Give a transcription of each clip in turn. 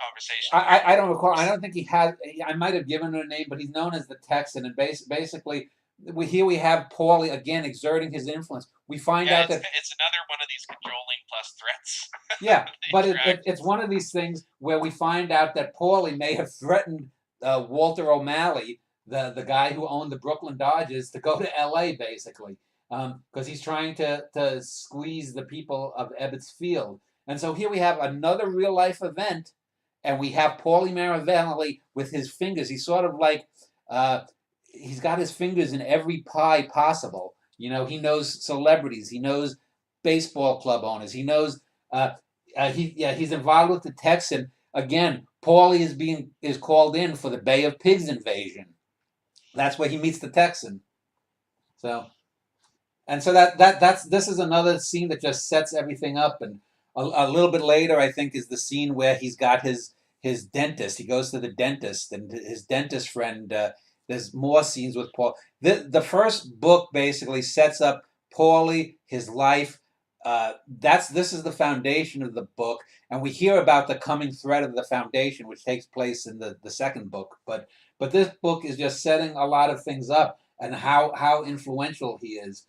conversation here. I don't recall. I don't think he had. I might have given him a name, but he's known as the Texan. And basically, we have Paulie again exerting his influence. We find Yeah, out it's that it's another one of these controlling plus threats yeah, but it's interactions. one of these things where we find out that Paulie may have threatened Walter O'Malley, the guy who owned the Brooklyn Dodgers, to go to L.A. basically because he's trying to squeeze the people of Ebbets Field. And so here we have another real life event, and we have Pauly Marrivelli with his fingers. He's sort of like uh, he's got his fingers in every pie possible. You know, he knows celebrities, he knows baseball club owners, he knows uh, he's involved with the Texan again. Paulie is called in for the Bay of Pigs invasion. That's where he meets the Texan. So so that's this is another scene that just sets everything up. And a little bit later, I think, is the scene where he's got his dentist. He goes to the dentist, and his dentist friend. There's more scenes with Paul. The first book basically sets up Paulie, his life. This is the foundation of the book, and we hear about the coming threat of the foundation, which takes place in the second book. But this book is just setting a lot of things up and how influential he is.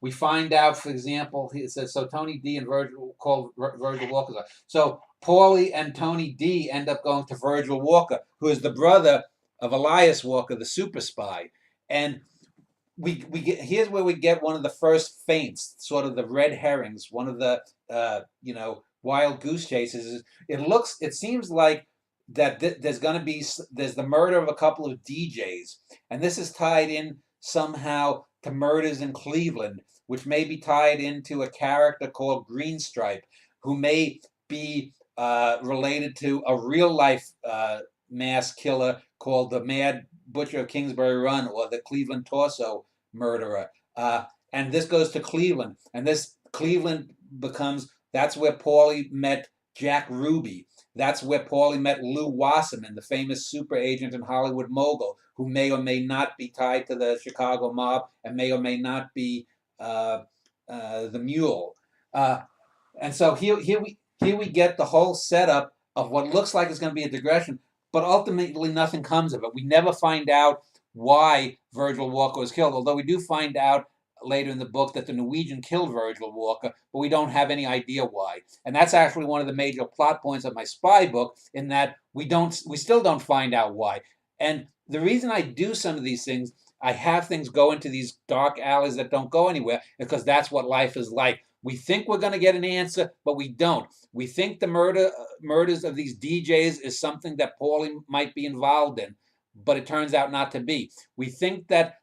We find out, for example, it says so. Tony D and Virgil called Virgil Walker. So Paulie and Tony D end up going to Virgil Walker, who is the brother of Elias Walker, the super spy. And we get here's where we get one of the first feints, sort of the red herrings, one of the wild goose chases. It seems like that there's going to be there's the murder of a couple of DJs, and this is tied in somehow to murders in Cleveland, which may be tied into a character called Greenstripe, who may be related to a real life mass killer called the Mad Butcher of Kingsbury Run, or the Cleveland Torso murderer. And this goes to Cleveland, and this Cleveland becomes that's where Paulie met Jack Ruby. That's where Paulie met Lou Wasserman, the famous super agent and Hollywood mogul, who may or may not be tied to the Chicago mob and may or may not be the Mule. Uh, and so here we get the whole setup of what looks like it's going to be a digression, but ultimately nothing comes of it. We never find out why Virgil Walker was killed, although we do find out later in the book that the Norwegian killed Virgil Walker, but we don't have any idea why. And that's actually one of the major plot points of my spy book, in that we still don't find out why. And the reason I do some of these things, I have things go into these dark alleys that don't go anywhere, because that's what life is like. We think we're going to get an answer, but we don't. We think the murders of these DJs is something that Paulie might be involved in, but it turns out not to be. We think that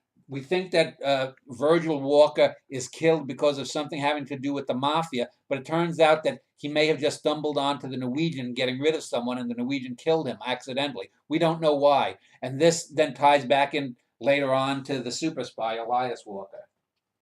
Virgil Walker is killed because of something having to do with the mafia, but it turns out that he may have just stumbled onto the Norwegian getting rid of someone, and the Norwegian killed him accidentally. We don't know why, and this then ties back in later on to the super spy Elias Walker.